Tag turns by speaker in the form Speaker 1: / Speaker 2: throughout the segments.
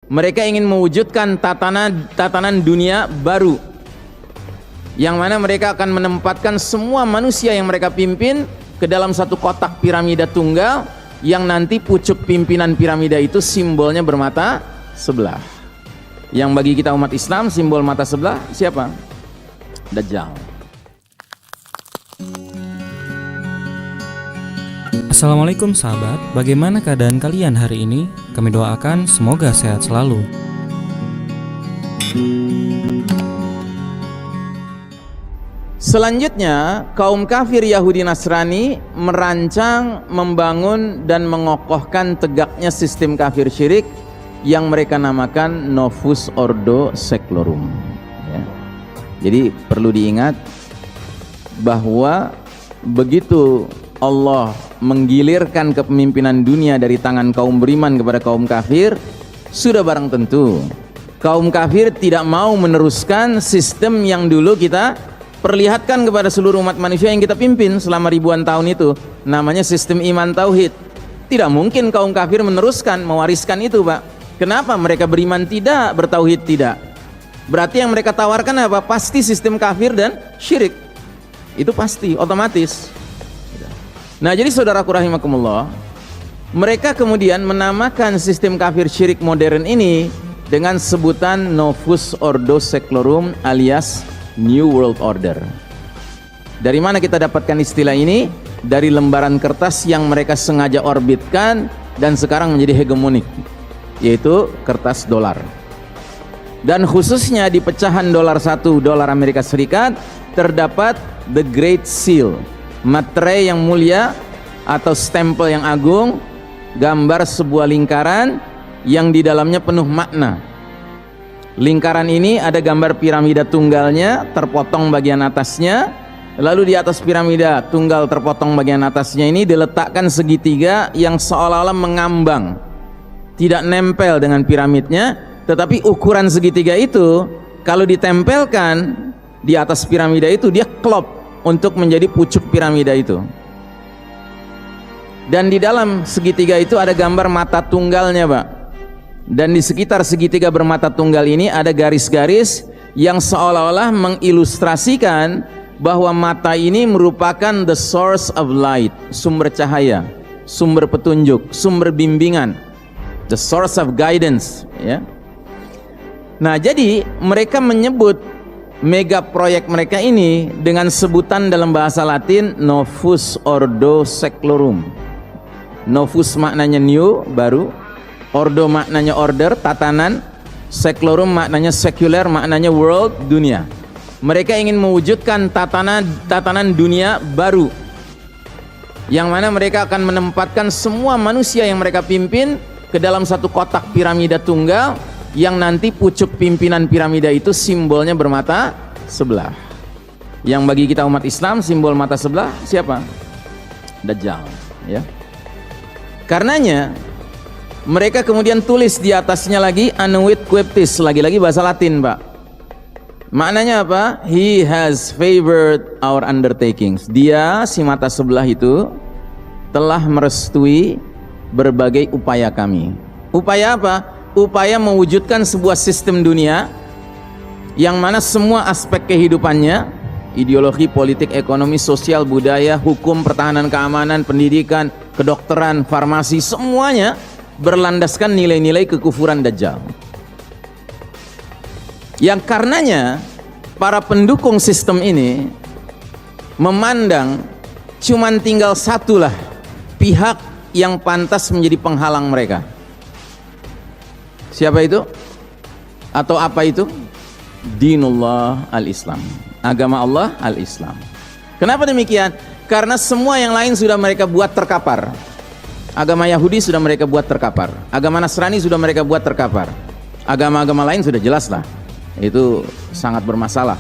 Speaker 1: Mereka ingin mewujudkan tatanan dunia baru, yang mana mereka akan menempatkan semua manusia yang mereka pimpin ke dalam satu kotak piramida tunggal, yang nanti pucuk pimpinan piramida itu simbolnya bermata sebelah. Yang bagi kita umat Islam simbol mata sebelah siapa? Dajjal.
Speaker 2: Assalamualaikum sahabat, bagaimana keadaan kalian hari ini? Kami doakan semoga sehat selalu.
Speaker 1: Selanjutnya, kaum kafir Yahudi Nasrani merancang, membangun dan mengokohkan tegaknya sistem kafir syirik yang mereka namakan Novus Ordo Seclorum. Ya. Jadi perlu diingat bahwa begitu Allah menggilirkan kepemimpinan dunia dari tangan kaum beriman kepada kaum kafir, sudah barang tentu kaum kafir tidak mau meneruskan sistem yang dulu kita perlihatkan kepada seluruh umat manusia yang kita pimpin selama ribuan tahun itu, namanya sistem iman tauhid. Tidak mungkin kaum kafir meneruskan, mewariskan itu, Pak. Kenapa? Mereka beriman tidak, bertauhid tidak. Berarti yang mereka tawarkan apa? Pasti sistem kafir dan syirik. Itu pasti, otomatis. Nah, jadi saudaraku rahimakumullah, mereka kemudian menamakan sistem kafir syirik modern ini dengan sebutan Novus Ordo Seclorum alias New World Order. Dari mana kita dapatkan istilah ini? Dari lembaran kertas yang mereka sengaja orbitkan dan sekarang menjadi hegemonik, yaitu kertas dolar. Dan khususnya di pecahan dolar 1 dolar Amerika Serikat terdapat The Great Seal, materai yang mulia atau stempel yang agung, gambar sebuah lingkaran yang di dalamnya penuh makna. Lingkaran ini ada gambar piramida tunggalnya terpotong bagian atasnya, lalu di atas piramida tunggal terpotong bagian atasnya ini diletakkan segitiga yang seolah-olah mengambang, tidak nempel dengan piramidnya, tetapi ukuran segitiga itu kalau ditempelkan di atas piramida itu dia klop untuk menjadi pucuk piramida itu. Dan di dalam segitiga itu ada gambar mata tunggalnya, Pak. Dan di sekitar segitiga bermata tunggal ini ada garis-garis yang seolah-olah mengilustrasikan bahwa mata ini merupakan the source of light, sumber cahaya, sumber petunjuk, sumber bimbingan, the source of guidance, ya. Nah, jadi mereka menyebut mega proyek mereka ini dengan sebutan dalam bahasa Latin Novus Ordo Seclorum. Novus maknanya new, baru. Ordo maknanya order, tatanan. Seclorum maknanya sekuler, maknanya world, dunia. Mereka ingin mewujudkan tatanan dunia baru, yang mana mereka akan menempatkan semua manusia yang mereka pimpin ke dalam satu kotak piramida tunggal, yang nanti pucuk pimpinan piramida itu simbolnya bermata sebelah. Yang bagi kita umat Islam simbol mata sebelah siapa? Dajjal, ya. Karenanya mereka kemudian tulis di atasnya lagi Annuit Quiptis, lagi-lagi bahasa Latin, Pak. Maknanya apa? He has favored our undertakings. Dia, si mata sebelah itu, telah merestui berbagai upaya kami. Upaya apa? Upaya mewujudkan sebuah sistem dunia yang mana semua aspek kehidupannya, ideologi, politik, ekonomi, sosial, budaya, hukum, pertahanan, keamanan, pendidikan, kedokteran, farmasi, semuanya berlandaskan nilai-nilai kekufuran Dajjal. Yang karenanya para pendukung sistem ini memandang cuman tinggal satulah pihak yang pantas menjadi penghalang mereka. Siapa itu? Atau apa itu? Dinullah al-Islam, agama Allah al-Islam. Kenapa demikian? Karena semua yang lain sudah mereka buat terkapar. Agama Yahudi sudah mereka buat terkapar, agama Nasrani sudah mereka buat terkapar, agama-agama lain sudah jelas lah, itu sangat bermasalah.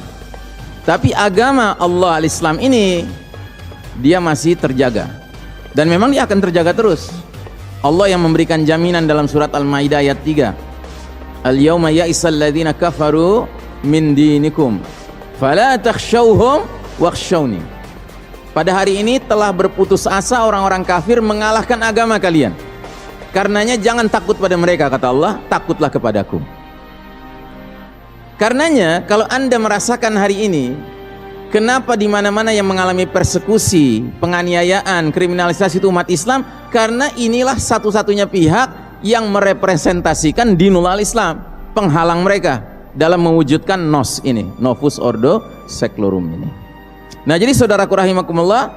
Speaker 1: Tapi agama Allah al-Islam ini dia masih terjaga, dan memang dia akan terjaga terus. Allah yang memberikan jaminan dalam surat Al-Maidah ayat 3, Al-yawma ya'isal ladzina kafaru min dinikum fala takhshawhum wakhshawni. Pada hari ini telah berputus asa orang-orang kafir mengalahkan agama kalian. Karenanya jangan takut pada mereka, kata Allah, takutlah kepadaku. Karenanya kalau Anda merasakan hari ini, kenapa di mana-mana yang mengalami persekusi, penganiayaan, kriminalisasi itu umat Islam? Karena inilah satu-satunya pihak yang merepresentasikan dinul al-Islam, penghalang mereka dalam mewujudkan nos ini, novus ordo seclorum ini. Nah, jadi saudaraku rahimakumullah,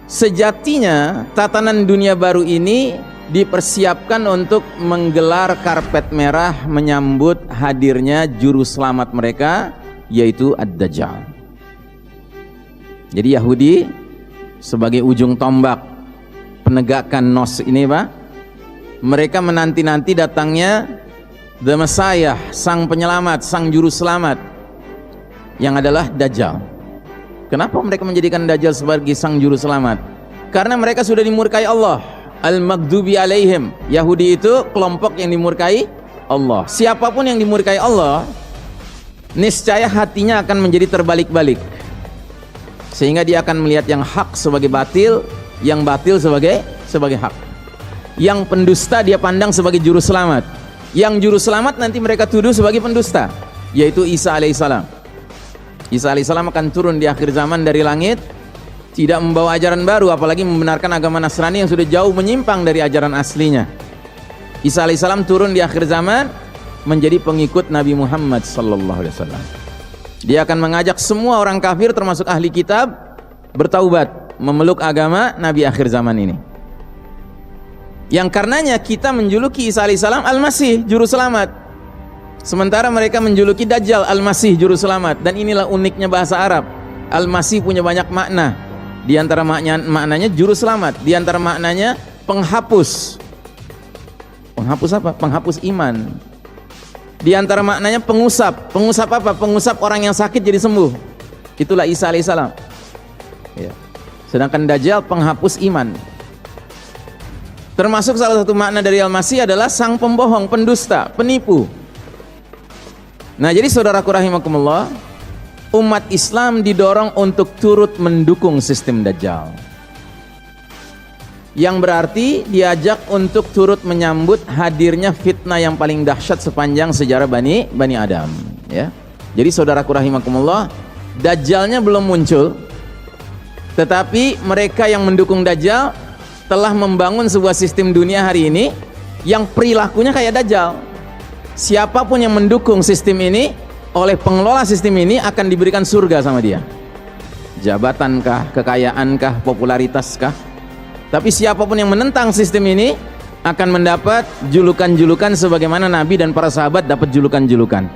Speaker 1: sejatinya tatanan dunia baru ini dipersiapkan untuk menggelar karpet merah menyambut hadirnya juru selamat mereka, yaitu Ad-Dajjal. Jadi Yahudi sebagai ujung tombak penegakan nos ini, Pak, mereka menanti-nanti datangnya The Messiah, sang penyelamat, sang juru selamat, yang adalah Dajjal. Kenapa mereka menjadikan Dajjal sebagai sang juru selamat? Karena mereka sudah dimurkai Allah. Al-Maghdubi alaihim, Yahudi itu kelompok yang dimurkai Allah. Siapapun yang dimurkai Allah, niscaya hatinya akan menjadi terbalik-balik, sehingga dia akan melihat yang hak sebagai batil, yang batil sebagai hak. Yang pendusta dia pandang sebagai juru selamat, yang juru selamat nanti mereka tuduh sebagai pendusta, yaitu Isa alaihissalam. Isa alaihissalam akan turun di akhir zaman dari langit, tidak membawa ajaran baru, apalagi membenarkan agama Nasrani yang sudah jauh menyimpang dari ajaran aslinya. Isa alaihissalam turun di akhir zaman menjadi pengikut Nabi Muhammad sallallahu alaihi wasallam. Dia akan mengajak semua orang kafir termasuk ahli kitab bertaubat, memeluk agama Nabi akhir zaman ini. Yang karenanya kita menjuluki Isa alaihissalam Al-Masih, juru selamat, sementara mereka menjuluki Dajjal Al-Masih, juru selamat. Dan inilah uniknya bahasa Arab. Al-Masih punya banyak makna. Di antara maknanya juru selamat, di antara maknanya penghapus. Penghapus apa? Penghapus iman. Di antara maknanya pengusap. Pengusap apa? Pengusap orang yang sakit jadi sembuh. Itulah Isa alaihissalam. Ya. Sedangkan Dajjal penghapus iman. Termasuk salah satu makna dari Al-Masih adalah sang pembohong, pendusta, penipu. Nah, jadi saudaraku rahimakumullah, umat Islam didorong untuk turut mendukung sistem Dajjal, yang berarti diajak untuk turut menyambut hadirnya fitnah yang paling dahsyat sepanjang sejarah Bani Adam, ya. Jadi saudaraku rahimakumullah, Dajjalnya belum muncul, tetapi mereka yang mendukung Dajjal telah membangun sebuah sistem dunia hari ini yang perilakunya kayak Dajjal. Siapapun yang mendukung sistem ini, oleh pengelola sistem ini akan diberikan surga sama dia. Jabatankah, kekayaankah, popularitaskah? Tapi siapapun yang menentang sistem ini akan mendapat julukan-julukan sebagaimana Nabi dan para sahabat dapat julukan-julukan.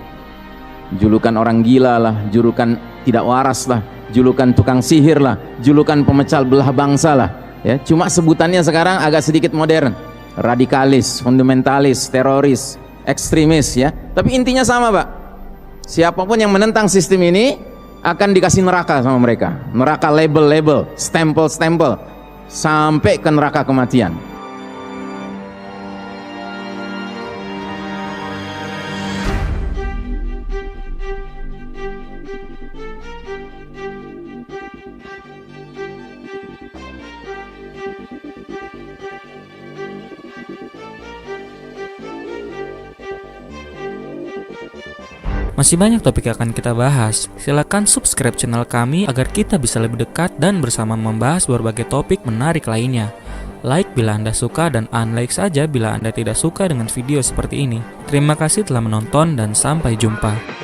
Speaker 1: Julukan orang gila lah, julukan tidak waras lah, julukan tukang sihir lah, julukan pemecah belah bangsa lah. Ya, cuma sebutannya sekarang agak sedikit modern. Radikalis, fundamentalis, teroris, ekstremis, ya. Tapi intinya sama, Pak. Siapapun yang menentang sistem ini akan dikasih neraka sama mereka. Neraka label-label, stempel-stempel, sampai ke neraka kematian.
Speaker 2: Masih banyak topik yang akan kita bahas. Silakan subscribe channel kami agar kita bisa lebih dekat dan bersama membahas berbagai topik menarik lainnya. Like bila Anda suka dan unlike saja bila Anda tidak suka dengan video seperti ini. Terima kasih telah menonton dan sampai jumpa.